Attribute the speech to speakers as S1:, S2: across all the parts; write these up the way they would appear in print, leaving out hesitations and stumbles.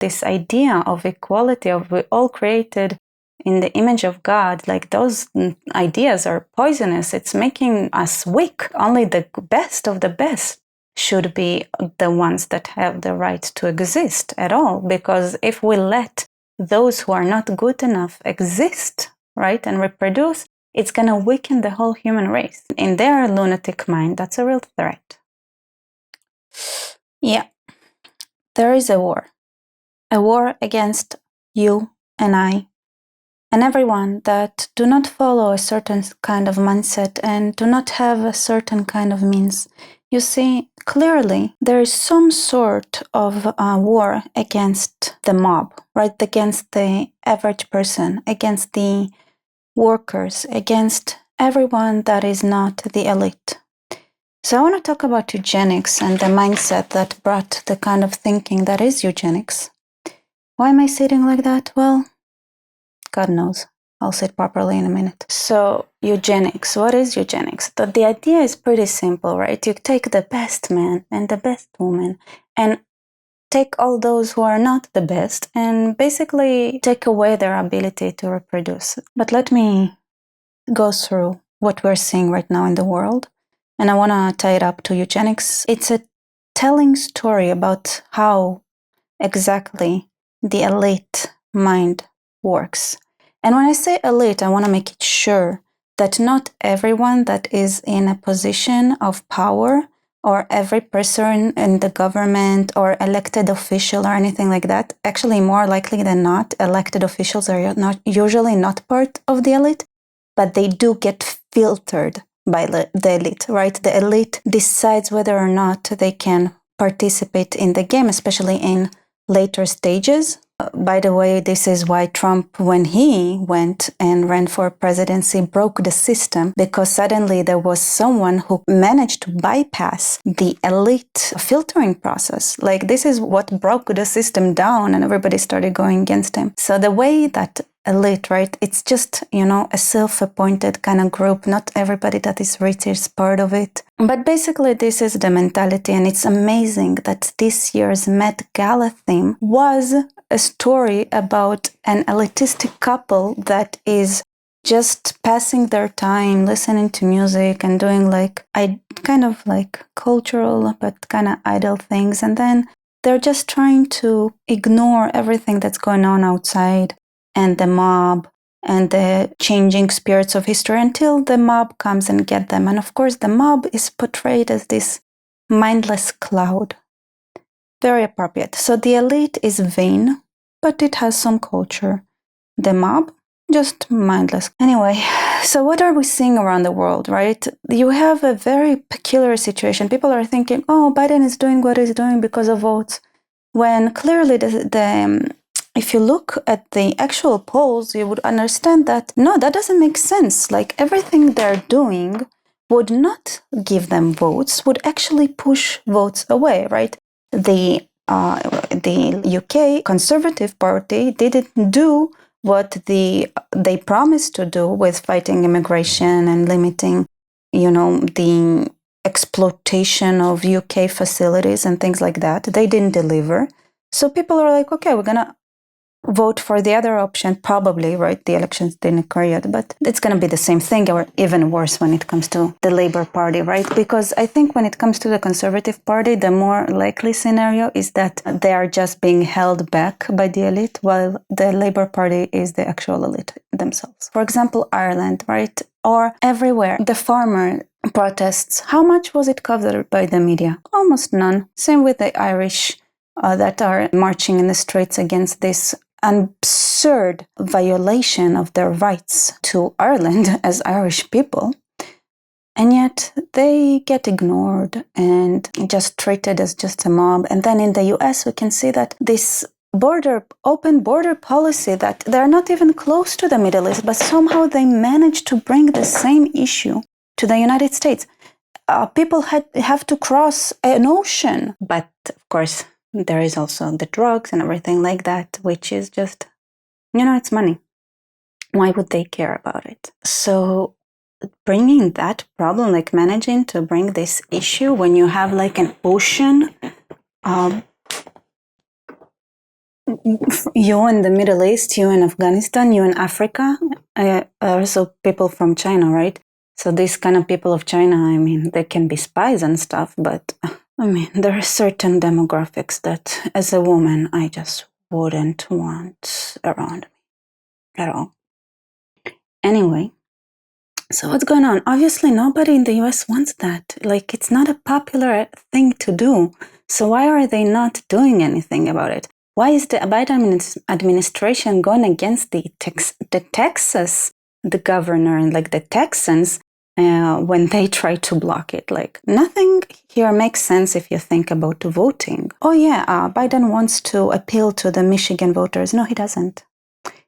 S1: this idea of equality, of we all created in the image of God, like those ideas are poisonous. It's making us weak. Only the best of the best should be the ones that have the right to exist at all. Because if we let those who are not good enough exist, right, and reproduce, it's going to weaken the whole human race. In their lunatic mind, that's a real threat. Yeah, there is a war against you and I, and everyone that do not follow a certain kind of mindset and do not have a certain kind of means. You see, clearly there is some sort of war against the mob, right? Against the average person, against the workers, against everyone that is not the elite. So I want to talk about eugenics and the mindset that brought the kind of thinking that is eugenics. Why am I sitting like that? Well, God knows. I'll sit properly in a minute. So, eugenics. What is eugenics? The idea is pretty simple, right? You take the best man and the best woman and take all those who are not the best and basically take away their ability to reproduce. But let me go through what we're seeing right now in the world. And I want to tie it up to eugenics. It's a telling story about how exactly the elite mind works. And when I say elite, I want to make it sure that not everyone that is in a position of power or every person in the government or elected official or anything like that, actually more likely than not, elected officials are usually not part of the elite, but they do get filtered by the elite, right? The elite decides whether or not they can participate in the game, especially in later stages. By the way, this is why Trump, when he went and ran for presidency, broke the system, because suddenly there was someone who managed to bypass the elite filtering process. Like, this is what broke the system down, and everybody started going against him. So the way that elite, right, it's just, a self-appointed kind of group. Not everybody that is rich is part of it. But basically, this is the mentality, and it's amazing that this year's Met Gala theme was a story about an elitistic couple that is just passing their time listening to music and doing kind of cultural but kind of idle things, and then they're just trying to ignore everything that's going on outside and the mob and the changing spirits of history until the mob comes and get them. And of course, the mob is portrayed as this mindless cloud. Very appropriate. So the elite is vain, but it has some culture. The mob, just mindless. Anyway, so what are we seeing around the world, right? You have a very peculiar situation. People are thinking, oh, Biden is doing what he's doing because of votes. When clearly if you look at the actual polls, you would understand that, no, that doesn't make sense. Like, everything they're doing would not give them votes, would actually push votes away, right? The UK Conservative Party didn't do what they promised to do with fighting immigration and limiting, the exploitation of UK facilities and things like that. They didn't deliver. So people are like, okay, we're going to vote for the other option, probably, right? The elections didn't occur yet, but it's going to be the same thing, or even worse when it comes to the Labour Party, right? Because I think when it comes to the Conservative Party, the more likely scenario is that they are just being held back by the elite, while the Labour Party is the actual elite themselves. For example, Ireland, right? Or everywhere, the farmer protests. How much was it covered by the media? Almost none. Same with the Irish that are marching in the streets against this absurd violation of their rights to Ireland as Irish people. And yet they get ignored and just treated as just a mob. And then in the US, we can see that this open border policy, that they're not even close to the Middle East, but somehow they managed to bring the same issue to the United States. People have to cross an ocean. But of course, there is also the drugs and everything like that, which is just, it's money. Why would they care about it? So bringing that problem, like managing to bring this issue when you have like an ocean you in the Middle East, you in Afghanistan, you in Africa, also people from China, right? So these kind of people of China, I mean, they can be spies and stuff, but I mean, there are certain demographics that as a woman, I just wouldn't want around me at all. Anyway, so what's going on? Obviously, nobody in the US wants that. Like, it's not a popular thing to do. So why are they not doing anything about it? Why is the Biden administration going against the Texas, the governor, and like the Texans when they try to block it? Like, nothing here makes sense if you think about voting. Oh yeah, Biden wants to appeal to the Michigan voters. No, he doesn't.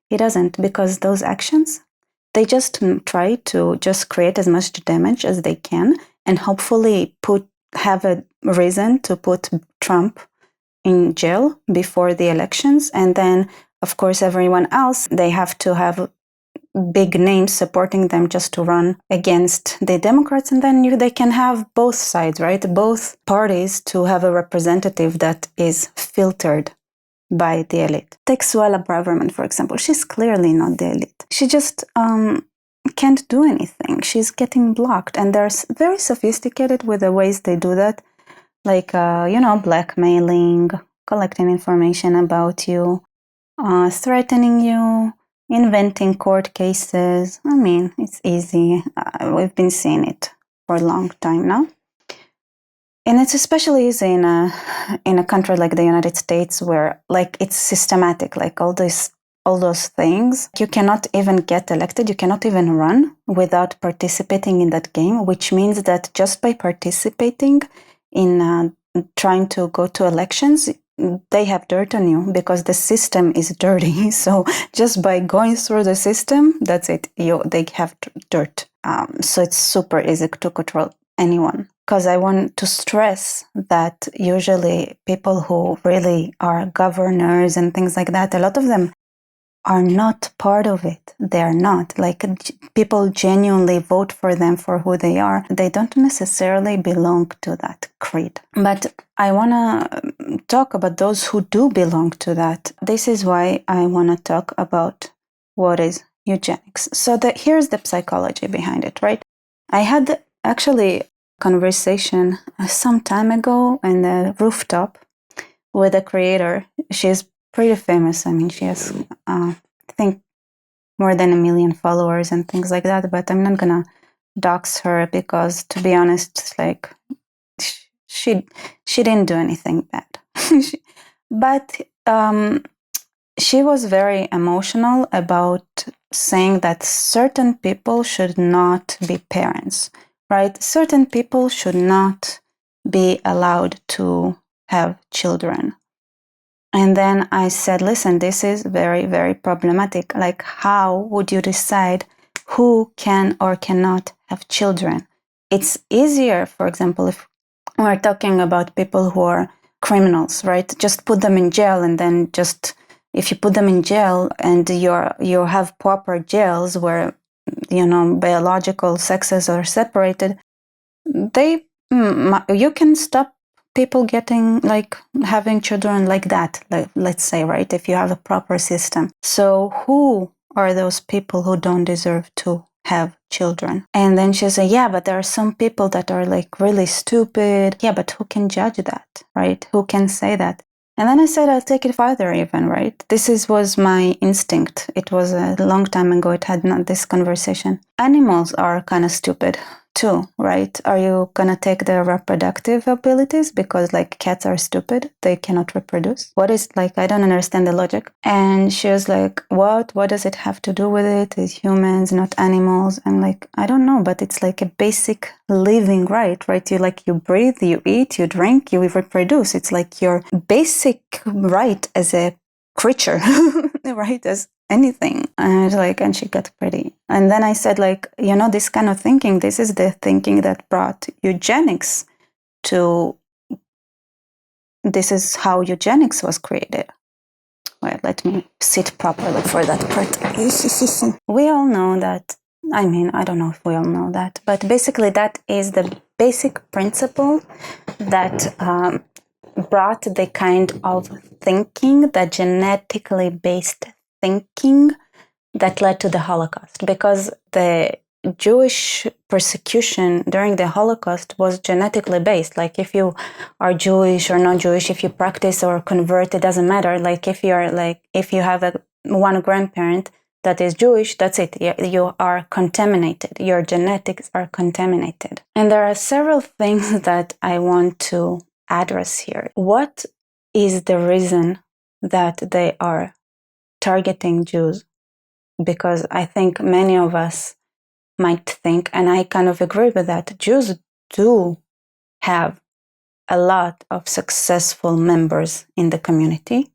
S1: He doesn't, because those actions, they just try to just create as much damage as they can and hopefully have a reason to put Trump in jail before the elections. And then, of course, everyone else, they have to have big names supporting them just to run against the Democrats. And then they can have both sides, right? Both parties to have a representative that is filtered by the elite. Take Suella Braverman, for example. She's clearly not the elite. She just can't do anything. She's getting blocked. And they're very sophisticated with the ways they do that. Like, blackmailing, collecting information about you, threatening you, inventing court cases. I mean, it's easy. We've been seeing it for a long time now. And it's especially easy in a country like the United States, where like it's systematic, like all those things. You cannot even get elected, you cannot even run without participating in that game, which means that just by participating in trying to go to elections, they have dirt on you because the system is dirty. So just by going through the system, that's it. They have dirt. So it's super easy to control anyone. Because I want to stress that usually people who really are governors and things like that, a lot of them are not part of it. They are not. Like, people genuinely vote for them for who they are. They don't necessarily belong to that creed. But I want to talk about those who do belong to that. This is why I want to talk about what is eugenics. So here's the psychology behind it, right? I had actually conversation some time ago in the rooftop with a creator. She's pretty famous. I mean, she has, I think, more than 1 million followers and things like that. But I'm not gonna dox her because, to be honest, like she didn't do anything bad. But she was very emotional about saying that certain people should not be parents. Right? Certain people should not be allowed to have children. And then I said, listen, this is very, very problematic. Like, how would you decide who can or cannot have children? It's easier, for example, if we're talking about people who are criminals, right? Just put them in jail, and then if you put them in jail and you have proper jails where biological sexes are separated, you can stop people getting, like, having children like that, like, let's say, right, if you have a proper system. So who are those people who don't deserve to have children? And then she said, yeah, but there are some people that are like really stupid. Yeah, but who can judge that, right? Who can say that? And then I said, I'll take it further even, right? This was my instinct. It was a long time ago. It had not this conversation. Animals are kind of stupid too, right? Are you gonna take their reproductive abilities because, like, cats are stupid? They cannot reproduce. What is, like, I don't understand the logic. And she was like, what does it have to do with it? It's humans, not animals. I'm like, I don't know, but it's like a basic living right? You breathe, you eat, you drink, you reproduce. It's like your basic right as a creature, right? As anything. And she got pretty. And then I said, like, this kind of thinking, this is the thinking that brought eugenics to, this is how eugenics was created. Well, let me sit properly for that part. We all know that, I mean, I don't know if we all know that, but basically that is the basic principle that brought the kind of thinking, the genetically based thinking that led to the Holocaust, because the Jewish persecution during the Holocaust was genetically based. Like if you are Jewish or not Jewish, if you practice or convert, it doesn't matter. Like if you have one grandparent that is Jewish, that's it. You are contaminated. Your genetics are contaminated. And there are several things that I want to address here. What is the reason that they are targeting Jews? Because I think many of us might think, and I kind of agree with that, Jews do have a lot of successful members in the community,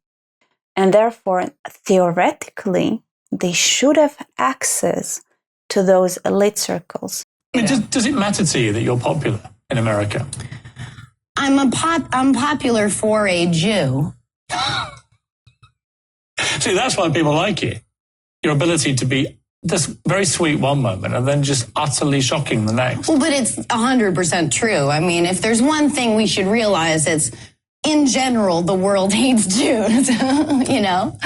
S1: and therefore, theoretically, they should have access to those elite circles.
S2: I mean, does it matter to you that you're popular in America?
S3: I'm popular for a Jew.
S2: See, that's why people like you. Your ability to be just very sweet one moment and then just utterly shocking the next.
S3: Well, but it's 100% true. I mean, if there's one thing we should realize, it's in general, the world hates Jews, you know?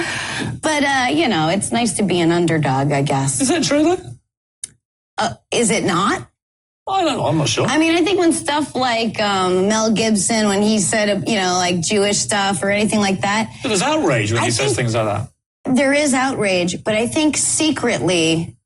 S3: But, you know, it's nice to be an underdog, I guess.
S2: Is that true, though?
S3: Is it not?
S2: I don't know. I'm not sure.
S3: I mean, I think when stuff like Mel Gibson, when he said, you know, like Jewish stuff or anything like that.
S2: But there's outrage when he says things like that.
S3: There is outrage, but I think secretly,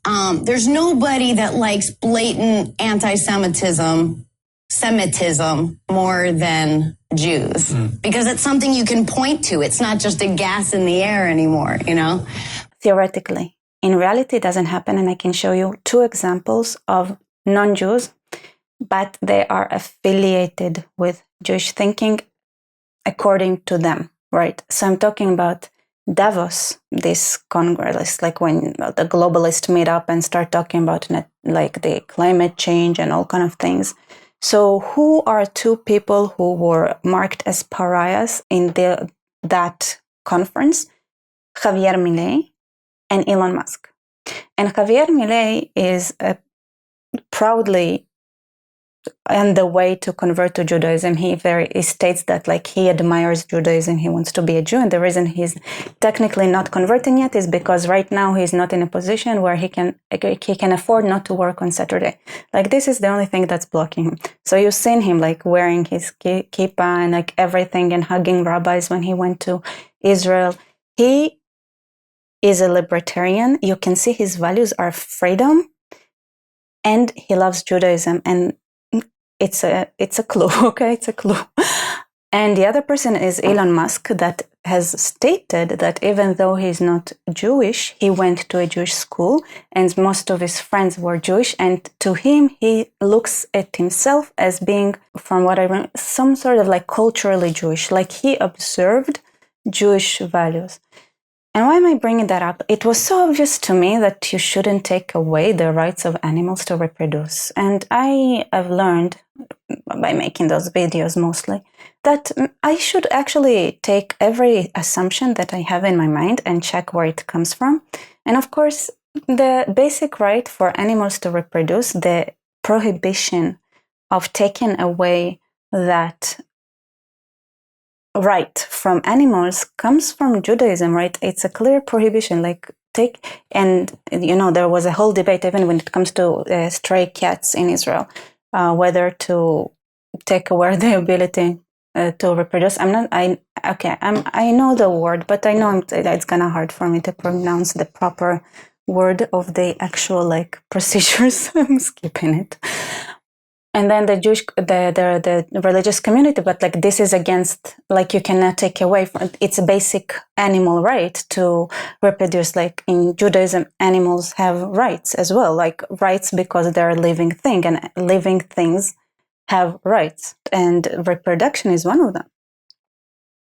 S3: there's nobody that likes blatant anti-Semitism, Semitism more than Jews, because it's something you can point to. It's not just a gas in the air anymore, you know?
S1: Theoretically. In reality, it doesn't happen, and I can show you 2 examples of non-Jews, but they are affiliated with Jewish thinking according to them, right? So I'm talking about Davos, this congress, like when the globalists meet up and start talking about like the climate change and all kind of things. So who are 2 people who were marked as pariahs in that conference? Javier Milei and Elon Musk. And Javier Milei is proudly on the way to convert to Judaism. He states that like he admires Judaism, he wants to be a Jew, and the reason he's technically not converting yet is because right now he's not in a position where he can afford not to work on Saturday. Like this is the only thing that's blocking him. So you've seen him like wearing his kippah and like everything and hugging rabbis when he went to Israel. He is a libertarian. You can see his values are freedom, and he loves Judaism, and it's a clue, okay? It's a clue. And the other person is Elon Musk, that has stated that even though he's not Jewish, he went to a Jewish school and most of his friends were Jewish, and to him, he looks at himself as being, from what I remember, some sort of like culturally Jewish, like he observed Jewish values. And why am I bringing that up? It was so obvious to me that you shouldn't take away the rights of animals to reproduce. And I have learned, by making those videos mostly, that I should actually take every assumption that I have in my mind and check where it comes from. And of course, the basic right for animals to reproduce, the prohibition of taking away that right from animals comes from Judaism, right? It's a clear prohibition, and you know, there was a whole debate even when it comes to stray cats in Israel, whether to take away the ability to reproduce. I know the word, but I know it's kind of hard for me to pronounce the proper word of the actual like procedures. I'm skipping it. And then the religious community, but like this is against, like you cannot take away from, it's a basic animal right to reproduce. Like in Judaism, animals have rights as well, like rights because they're a living thing, and living things have rights, and reproduction is one of them.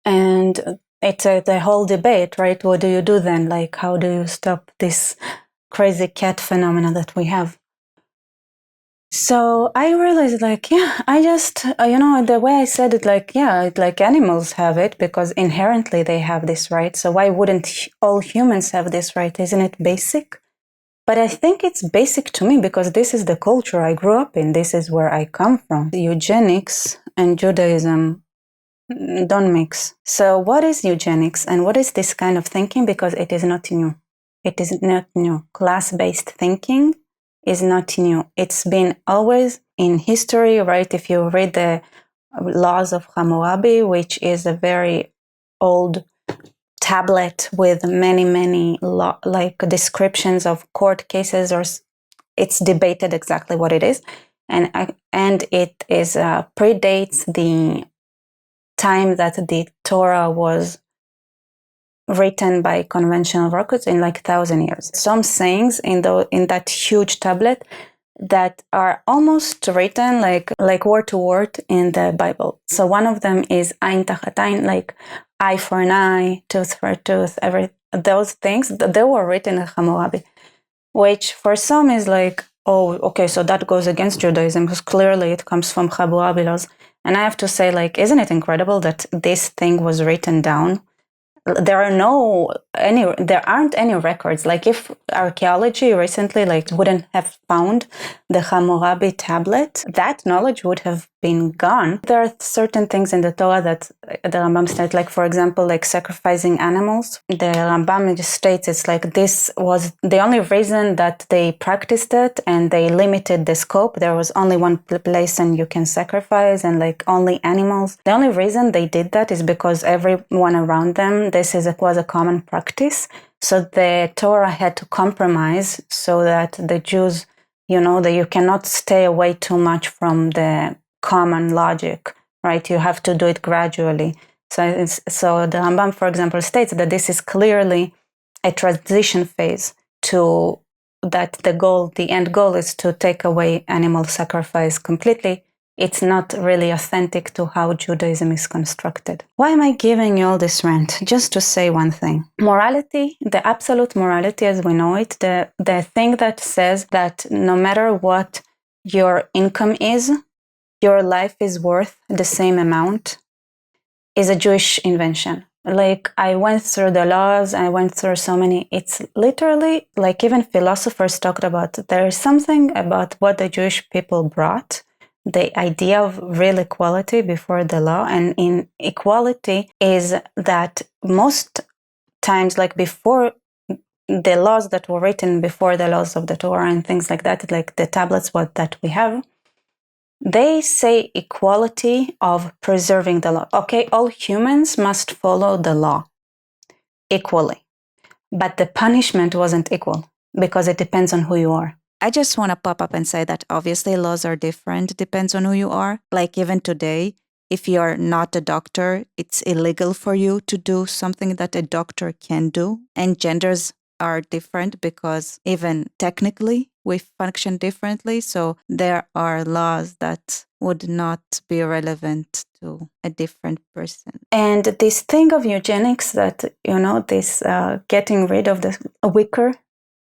S1: And it's the whole debate, right? What do you do then? Like, how do you stop this crazy cat phenomena that we have? So I realized, like, yeah, I just, the way I said it, like, yeah, like animals have it because inherently they have this right. So why wouldn't all humans have this right? Isn't it basic? But I think it's basic to me because this is the culture I grew up in. This is where I come from. The Eugenics and Judaism Don't mix. So what is eugenics and what is this kind of thinking? Because it is not new. It is not new. Class-based thinking is not new. It's been always in history, right? If you read the laws of Hammurabi, which is a very old tablet with many descriptions of court cases, or it's debated exactly what it is, and it is predates the time that the Torah was written by conventional records in like 1,000 years. Some sayings in that huge tablet that are almost written like word to word in the Bible. So one of them is ayin tachat ayin, like eye for an eye, tooth for a tooth. Those things, they were written in Hammurabi, which for some is like, oh, okay, so that goes against Judaism because clearly it comes from Hammurabi laws. And I have to say, like, isn't it incredible that this thing was written down? There aren't any records. Like if archaeology recently wouldn't have found the Hammurabi tablet, that knowledge would have been gone. There are certain things in the Torah that the Rambam states, like for example, like sacrificing animals. The Rambam just states it's like this was the only reason that they practiced it and they limited the scope. There was only one place and you can sacrifice and like only animals. The only reason they did that is because everyone around them, was a common practice. So the Torah had to compromise so that the Jews, that you cannot stay away too much from the common logic, right? You have to do it gradually. So the Rambam, for example, states that this is clearly a transition phase to that the end goal is to take away animal sacrifice completely. It's not really authentic to how Judaism is constructed. Why am I giving you all this rant? Just to say one thing. Morality, the absolute morality as we know it, the thing that says that no matter what your income is, your life is worth the same amount, is a Jewish invention. Like I went through the laws, I went through so many, it's literally like even philosophers talked about, there is something about what the Jewish people brought, the idea of real equality before the law. And in equality is that most times, like before the laws that were written before the laws of the Torah and things like that, like the tablets that we have, they say equality of preserving the law. Okay, all humans must follow the law equally, but the punishment wasn't equal because it depends on who you are. I just want to pop up and say that obviously laws are different, depends on who you are. Like even today, if you're not a doctor, it's illegal for you to do something that a doctor can do. And genders are different because even technically we function differently. So there are laws that would not be relevant to a different person. And this thing of eugenics that, this getting rid of the weaker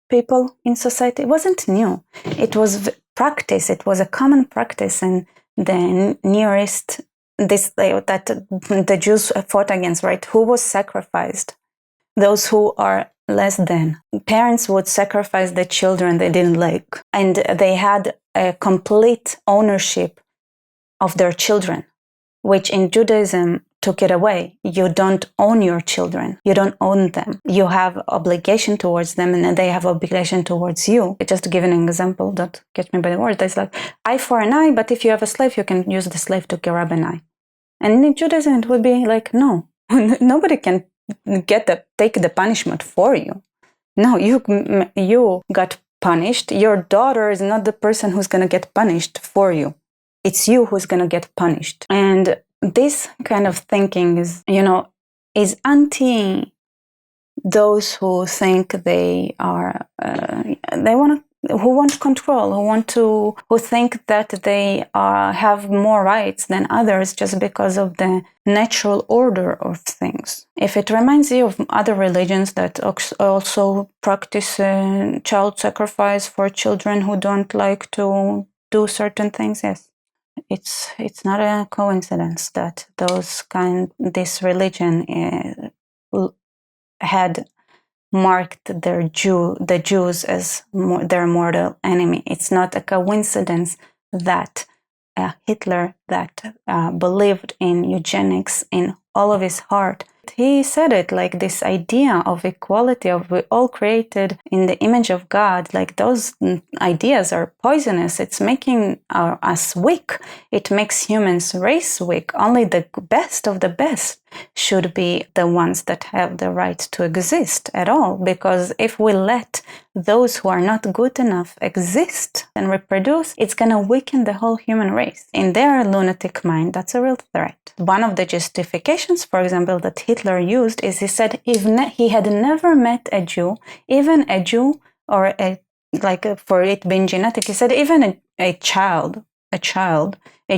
S1: people in society, it wasn't new. It was practice. It was a common practice. And the nearest, that the Jews fought against, right? Who was sacrificed? Those who are less than. Parents would sacrifice the children they didn't like. And they had a complete ownership of their children, which in Judaism took it away. You don't own your children. You don't own them. You have obligation towards them and they have obligation towards you. Just to give an example, don't catch me by the word, it's like eye for an eye, but if you have a slave, you can use the slave to grab an eye. And in Judaism, it would be like, no, nobody can take the punishment for you. No, you got punished. Your daughter is not the person who's going to get punished for you. It's you who's going to get punished. And this kind of thinking is anti those who think they are, who want control, who think that they have more rights than others just because of the natural order of things. If it reminds you of other religions that also practice child sacrifice for children who don't like to do certain things, yes. It's not a coincidence that this religion had marked the Jews as their mortal enemy. It's not a coincidence that Hitler that believed in eugenics in all of his heart. He said it like this idea of equality, of we all created in the image of God, like those ideas are poisonous. It's making us weak. It makes humans race weak. Only the best of the best should be the ones that have the right to exist at all. Because if we let those who are not good enough exist and reproduce, it's going to weaken the whole human race. In their lunatic mind, that's a real threat. One of the justifications, for example, that Hitler used is he said he had never met a Jew, even a Jew or for it being genetic, he said even a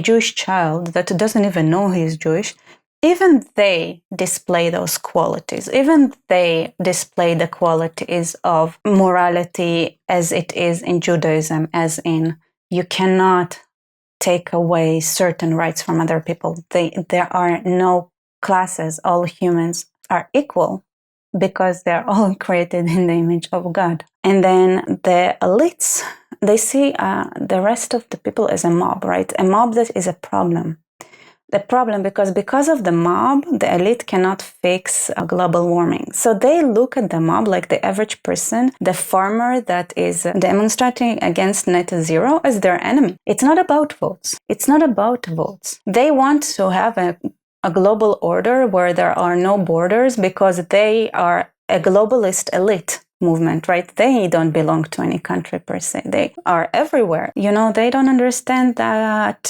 S1: Jewish child that doesn't even know he is Jewish, even they display those qualities. Even they display the qualities of morality as it is in Judaism, as in you cannot take away certain rights from other people. There are no classes. All humans are equal because they're all created in the image of God. And then the elites, they see the rest of the people as a mob, right? A mob that is a problem. The problem because of the mob, the elite cannot fix global warming. So they look at the mob, like the average person, the farmer that is demonstrating against net zero, as their enemy. It's not about votes. It's not about votes. They want to have a global order where there are no borders because they are a globalist elite movement, right? They don't belong to any country per se. They are everywhere. They don't understand that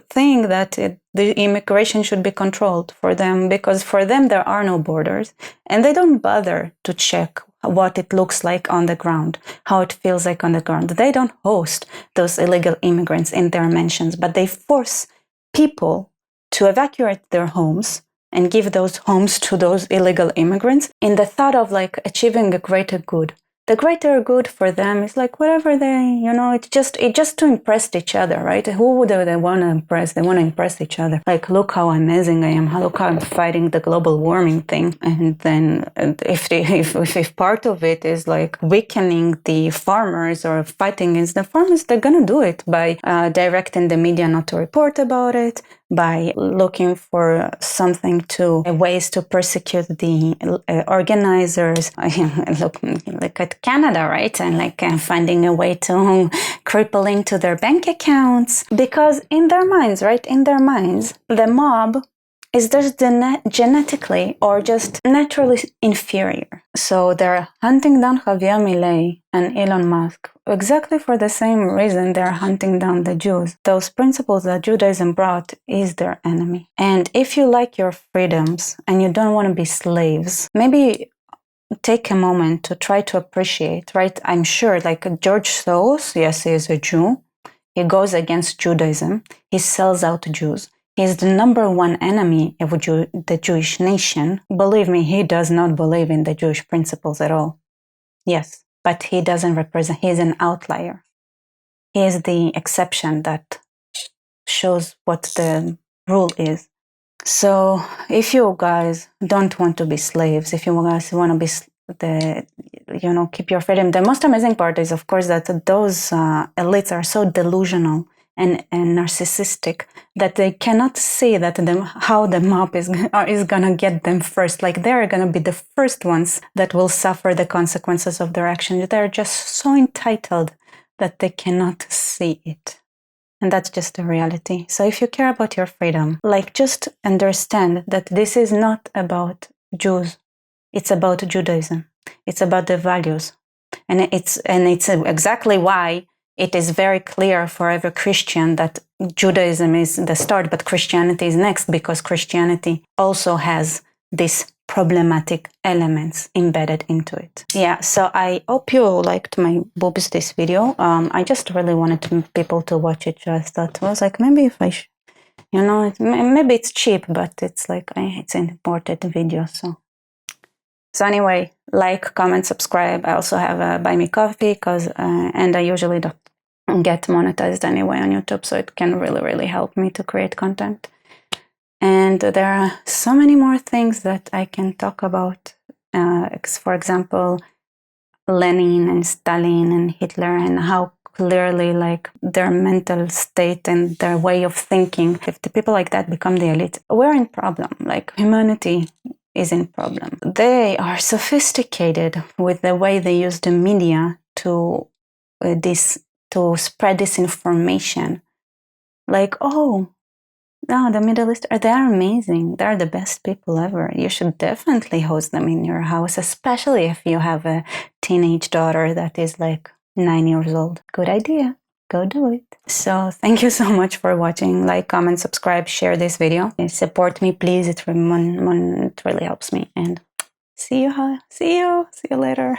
S1: thing that the immigration should be controlled for them, because for them there are no borders, and they don't bother to check what it looks like on the ground, how it feels like on the ground. They don't host those illegal immigrants in their mansions, but they force people to evacuate their homes and give those homes to those illegal immigrants in the thought of achieving a greater good. The greater good for them is whatever they, it's just to impress each other, right? Who would they want to impress? They want to impress each other. Look how amazing I am. Look how I'm fighting the global warming thing. And then if part of it is weakening the farmers or fighting against the farmers, they're going to do it by directing the media not to report about it, by looking for ways to persecute the organizers. Look at Canada, right? And finding a way to cripple into their bank accounts. Because in their minds, the mob is just genetically or just naturally inferior. So they're hunting down Javier Milei and Elon Musk exactly for the same reason they're hunting down the Jews. Those principles that Judaism brought is their enemy. And if you like your freedoms and you don't want to be slaves, maybe take a moment to try to appreciate, right? I'm sure George Soros, yes, he is a Jew. He goes against Judaism. He sells out Jews. He's the number one enemy of the Jewish nation. Believe me, he does not believe in the Jewish principles at all. Yes, but he doesn't represent, he's an outlier. He is the exception that shows what the rule is. So if you guys don't want to be slaves, if you guys want to be keep your freedom, the most amazing part is, of course, that those elites are so delusional and narcissistic that they cannot see that how the mob is going to get them first. They're going to be the first ones that will suffer the consequences of their actions. They're just so entitled that they cannot see it. And that's just the reality. So if you care about your freedom, just understand that this is not about Jews. It's about Judaism. It's about the values. And it's exactly why it is very clear for every Christian that Judaism is the start, but Christianity is next, because Christianity also has these problematic elements embedded into it. Yeah, so I hope you liked my boobs, this video. I just really wanted people to watch it. I thought, maybe if I maybe it's cheap, but it's it's an important video. So anyway, comment, subscribe. I also have a Buy Me Coffee and I usually don't get monetized anyway on YouTube, so it can really, really help me to create content. And there are so many more things that I can talk about. For example, Lenin and Stalin and Hitler, and how clearly like their mental state and their way of thinking. If the people like that become the elite, we're in problem. Like humanity is in problem. They are sophisticated with the way they use the media to spread disinformation. Like, oh, no, the Middle East, they're amazing. They're the best people ever. You should definitely host them in your house, especially if you have a teenage daughter that is like 9 years old. Good idea. Go do it. So thank you so much for watching. Like, comment, subscribe, share this video. And support me, please. It really helps me. And see you later.